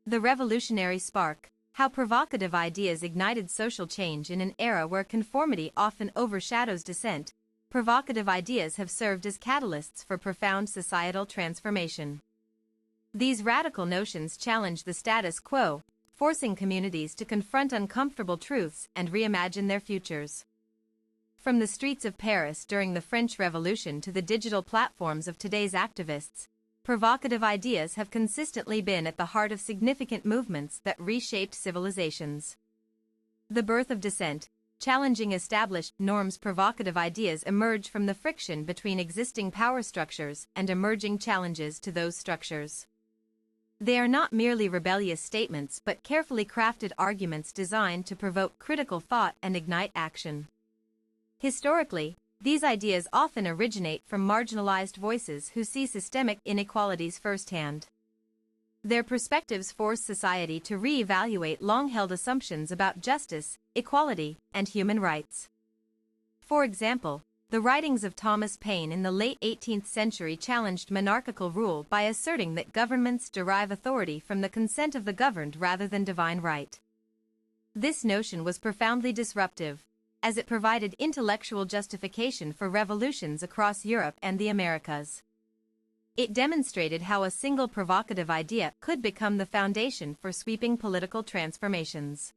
The revolutionary spark: how provocative ideas ignited social change in an era where conformity often overshadows dissent. Provocative ideas have served as catalysts for profound societal transformation. These radical notions challenge the status quo, forcing communities to confront uncomfortable truths and reimagine their futures. From the streets of Paris during the French Revolution to the digital platforms of today's activists, provocative ideas have consistently been at the heart of significant movements that reshaped civilizations. The birth of dissent: challenging established norms. Provocative ideas emerge from the friction between existing power structures and emerging challenges to those structures. They are not merely rebellious statements but carefully crafted arguments designed to provoke critical thought and ignite action. Historically, these ideas often originate from marginalized voices who see systemic inequalities firsthand. Their perspectives force society to re-evaluate long-held assumptions about justice, equality, and human rights. For example, the writings of Thomas Paine in the late 18th century challenged monarchical rule by asserting that governments derive authority from the consent of the governed rather than divine right. This notion was profoundly disruptive, as it provided intellectual justification for revolutions across Europe and the Americas. It demonstrated how a single provocative idea could become the foundation for sweeping political transformations.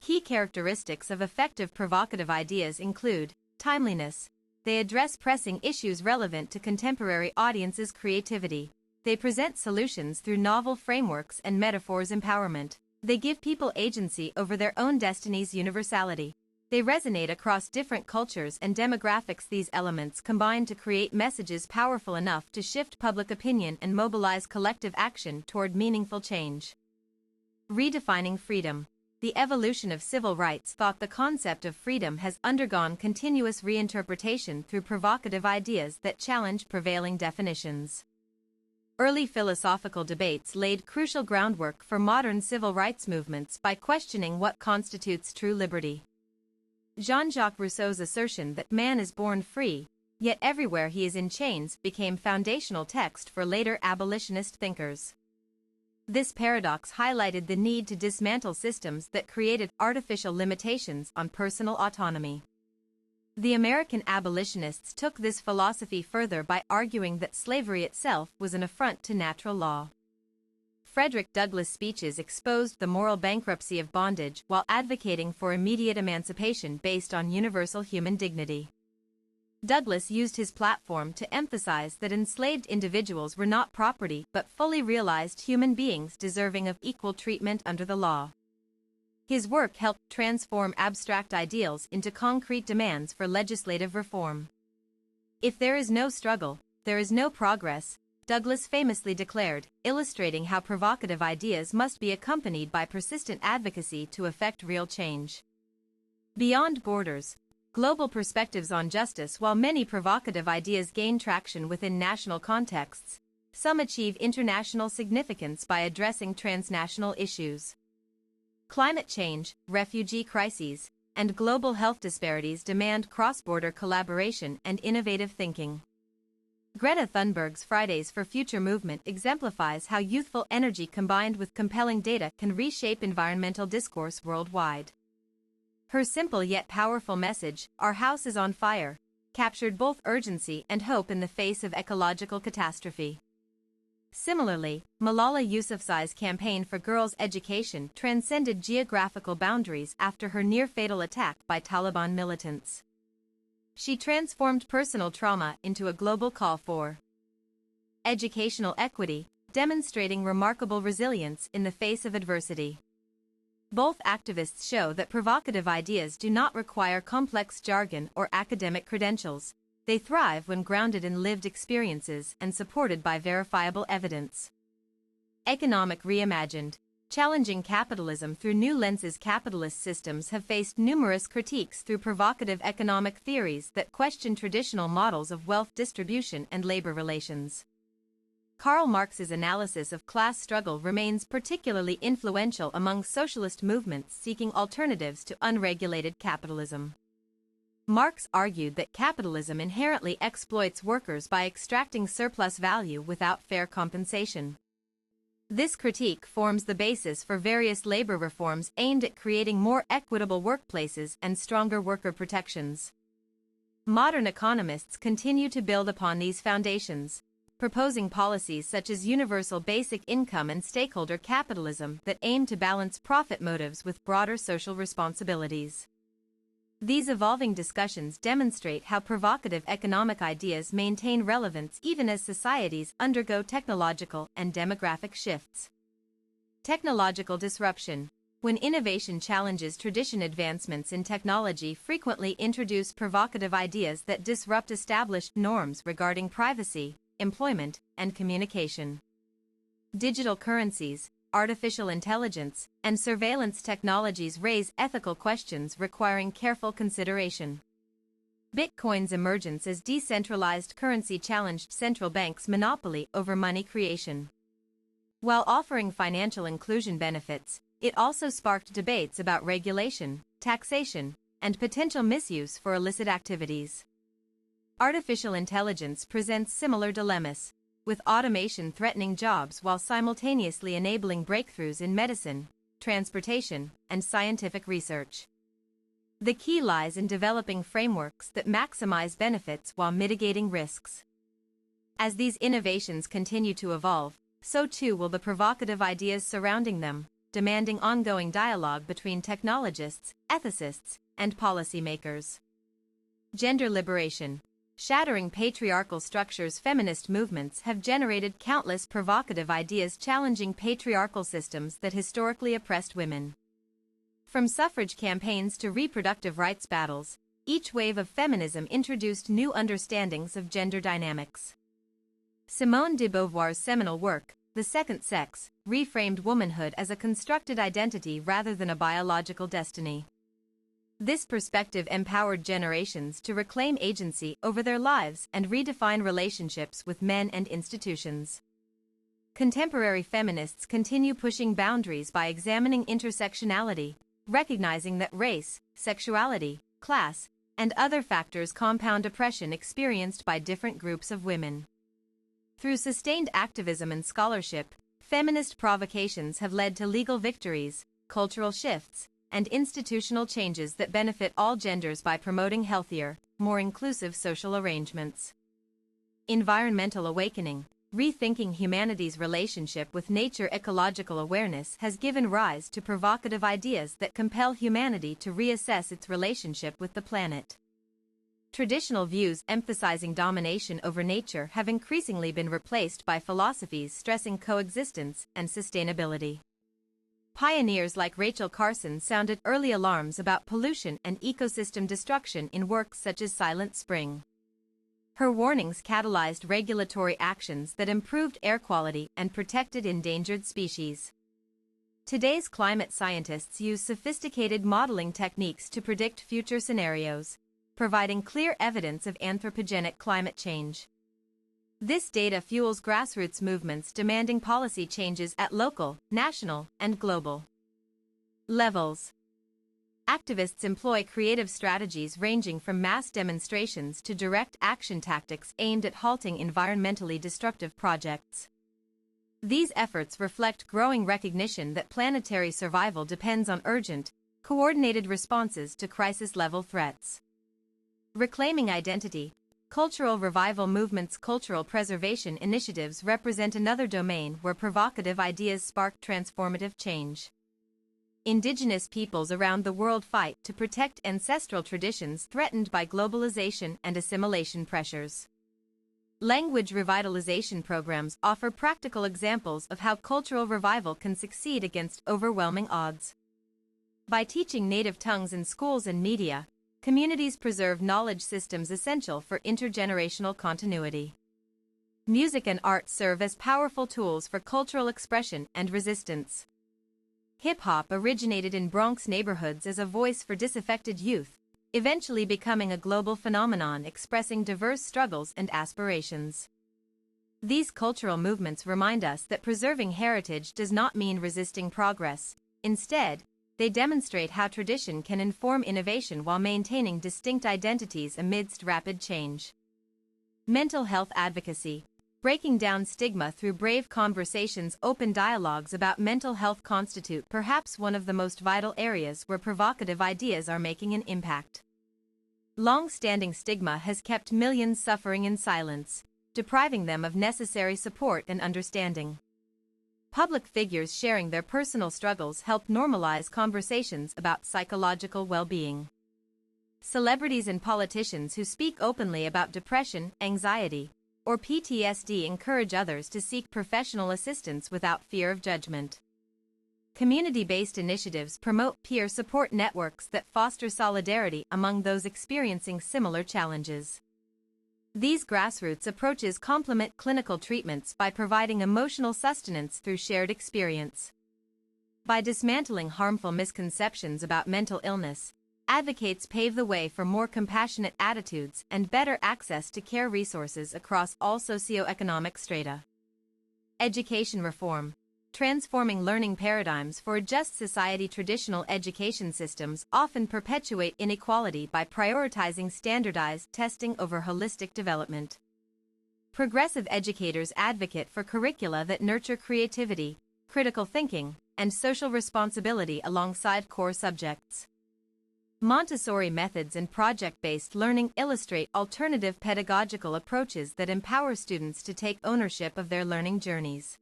Key characteristics of effective provocative ideas include timeliness: they address pressing issues relevant to contemporary audiences. Creativity: they present solutions through novel frameworks and metaphors. Empowerment: they give people agency over their own destinies. Universality: they resonate across different cultures and demographics. These elements combine to create messages powerful enough to shift public opinion and mobilize collective action toward meaningful change. Redefining freedom: the evolution of civil rights thought. The concept of freedom has undergone continuous reinterpretation through provocative ideas that challenge prevailing definitions. Early philosophical debates laid crucial groundwork for modern civil rights movements by questioning what constitutes true liberty. Jean-Jacques Rousseau's assertion that man is born free, yet everywhere he is in chains, became foundational text for later abolitionist thinkers. This paradox highlighted the need to dismantle systems that created artificial limitations on personal autonomy. The American abolitionists took this philosophy further by arguing that slavery itself was an affront to natural law. Frederick Douglass' speeches exposed the moral bankruptcy of bondage while advocating for immediate emancipation based on universal human dignity. Douglass used his platform to emphasize that enslaved individuals were not property but fully realized human beings deserving of equal treatment under the law. His work helped transform abstract ideals into concrete demands for legislative reform. "If there is no struggle, there is no progress," Douglass famously declared, illustrating how provocative ideas must be accompanied by persistent advocacy to effect real change. Beyond borders: global perspectives on justice. While many provocative ideas gain traction within national contexts, some achieve international significance by addressing transnational issues. Climate change, refugee crises, and global health disparities demand cross-border collaboration and innovative thinking. Greta Thunberg's Fridays for Future movement exemplifies how youthful energy combined with compelling data can reshape environmental discourse worldwide. Her simple yet powerful message, "Our house is on fire," captured both urgency and hope in the face of ecological catastrophe. Similarly, Malala Yousafzai's campaign for girls' education transcended geographical boundaries after her near-fatal attack by Taliban militants. She transformed personal trauma into a global call for educational equity, demonstrating remarkable resilience in the face of adversity. Both activists show that provocative ideas do not require complex jargon or academic credentials. They thrive when grounded in lived experiences and supported by verifiable evidence. Economic reimagined: challenging capitalism through new lenses. Capitalist systems have faced numerous critiques through provocative economic theories that question traditional models of wealth distribution and labor relations. Karl Marx's analysis of class struggle remains particularly influential among socialist movements seeking alternatives to unregulated capitalism. Marx argued that capitalism inherently exploits workers by extracting surplus value without fair compensation. This critique forms the basis for various labor reforms aimed at creating more equitable workplaces and stronger worker protections. Modern economists continue to build upon these foundations, proposing policies such as universal basic income and stakeholder capitalism that aim to balance profit motives with broader social responsibilities. These evolving discussions demonstrate how provocative economic ideas maintain relevance even as societies undergo technological and demographic shifts. Technological disruption. When innovation challenges tradition, advancements in technology frequently introduce provocative ideas that disrupt established norms regarding privacy, employment, and communication. Digital currencies, artificial intelligence, and surveillance technologies raise ethical questions requiring careful consideration. Bitcoin's emergence as decentralized currency challenged central banks' monopoly over money creation. While offering financial inclusion benefits, it also sparked debates about regulation, taxation, and potential misuse for illicit activities. Artificial intelligence presents similar dilemmas, with automation threatening jobs while simultaneously enabling breakthroughs in medicine, transportation, and scientific research. The key lies in developing frameworks that maximize benefits while mitigating risks. As these innovations continue to evolve, so too will the provocative ideas surrounding them, demanding ongoing dialogue between technologists, ethicists, and policymakers. Gender liberation. Shattering patriarchal structures, feminist movements have generated countless provocative ideas challenging patriarchal systems that historically oppressed women. From suffrage campaigns to reproductive rights battles, each wave of feminism introduced new understandings of gender dynamics. Simone de Beauvoir's seminal work, The Second Sex, reframed womanhood as a constructed identity rather than a biological destiny. This perspective empowered generations to reclaim agency over their lives and redefine relationships with men and institutions. Contemporary feminists continue pushing boundaries by examining intersectionality, recognizing that race, sexuality, class, and other factors compound oppression experienced by different groups of women. Through sustained activism and scholarship, feminist provocations have led to legal victories, cultural shifts, and institutional changes that benefit all genders by promoting healthier, more inclusive social arrangements. Environmental awakening. Rethinking humanity's relationship with nature. Ecological awareness has given rise to provocative ideas that compel humanity to reassess its relationship with the planet. Traditional views emphasizing domination over nature have increasingly been replaced by philosophies stressing coexistence and sustainability. Pioneers like Rachel Carson sounded early alarms about pollution and ecosystem destruction in works such as Silent Spring. Her warnings catalyzed regulatory actions that improved air quality and protected endangered species. Today's climate scientists use sophisticated modeling techniques to predict future scenarios, providing clear evidence of anthropogenic climate change. This data fuels grassroots movements demanding policy changes at local, national, and global levels. Activists employ creative strategies ranging from mass demonstrations to direct action tactics aimed at halting environmentally destructive projects. These efforts reflect growing recognition that planetary survival depends on urgent, coordinated responses to crisis-level threats. Reclaiming identity. Cultural revival movements. Cultural preservation initiatives represent another domain where provocative ideas spark transformative change. Indigenous peoples around the world fight to protect ancestral traditions threatened by globalization and assimilation pressures. Language revitalization programs offer practical examples of how cultural revival can succeed against overwhelming odds. By teaching native tongues in schools and media, communities preserve knowledge systems essential for intergenerational continuity. Music and art serve as powerful tools for cultural expression and resistance. Hip-hop originated in Bronx neighborhoods as a voice for disaffected youth, eventually becoming a global phenomenon expressing diverse struggles and aspirations. These cultural movements remind us that preserving heritage does not mean resisting progress. Instead, they demonstrate how tradition can inform innovation while maintaining distinct identities amidst rapid change. Mental health advocacy. Breaking down stigma through brave conversations, open dialogues about mental health constitute perhaps one of the most vital areas where provocative ideas are making an impact. Long-standing stigma has kept millions suffering in silence, depriving them of necessary support and understanding. Public figures sharing their personal struggles help normalize conversations about psychological well-being. Celebrities and politicians who speak openly about depression, anxiety, or PTSD encourage others to seek professional assistance without fear of judgment. Community-based initiatives promote peer support networks that foster solidarity among those experiencing similar challenges. These grassroots approaches complement clinical treatments by providing emotional sustenance through shared experience. By dismantling harmful misconceptions about mental illness, advocates pave the way for more compassionate attitudes and better access to care resources across all socioeconomic strata. Education reform. Transforming learning paradigms for a just society. Traditional education systems often perpetuate inequality by prioritizing standardized testing over holistic development. Progressive educators advocate for curricula that nurture creativity, critical thinking, and social responsibility alongside core subjects. Montessori methods and project-based learning illustrate alternative pedagogical approaches that empower students to take ownership of their learning journeys.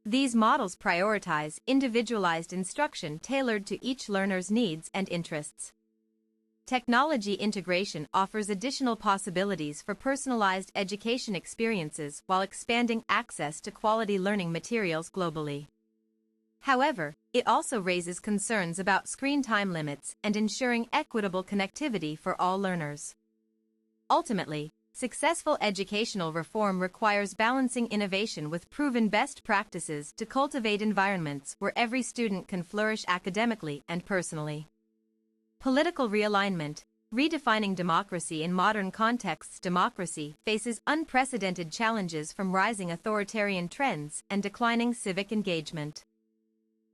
These models prioritize individualized instruction tailored to each learner's needs and interests. Technology integration offers additional possibilities for personalized education experiences while expanding access to quality learning materials globally. However, it also raises concerns about screen time limits and ensuring equitable connectivity for all learners. Ultimately, successful educational reform requires balancing innovation with proven best practices to cultivate environments where every student can flourish academically and personally. Political realignment. Redefining democracy in modern contexts. Democracy faces unprecedented challenges from rising authoritarian trends and declining civic engagement.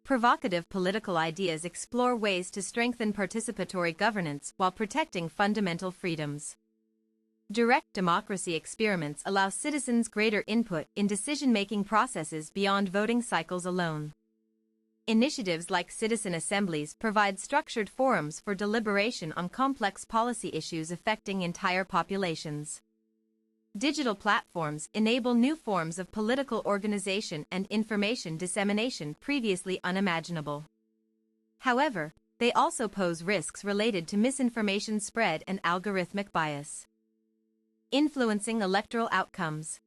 Provocative political ideas explore ways to strengthen participatory governance while protecting fundamental freedoms. Direct democracy experiments allow citizens greater input in decision-making processes beyond voting cycles alone. Initiatives like citizen assemblies provide structured forums for deliberation on complex policy issues affecting entire populations. Digital platforms enable new forms of political organization and information dissemination previously unimaginable. However, they also pose risks related to misinformation spread and algorithmic bias. Influencing electoral outcomes.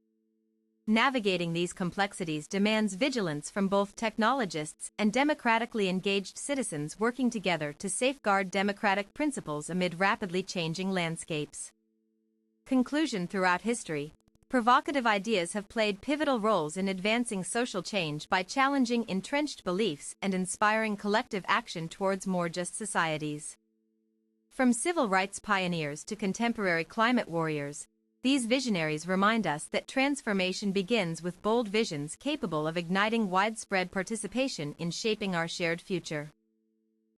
Navigating these complexities demands vigilance from both technologists and democratically engaged citizens working together to safeguard democratic principles amid rapidly changing landscapes. Conclusion. Throughout history, provocative ideas have played pivotal roles in advancing social change by challenging entrenched beliefs and inspiring collective action towards more just societies. From civil rights pioneers to contemporary climate warriors, these visionaries remind us that transformation begins with bold visions capable of igniting widespread participation in shaping our shared future.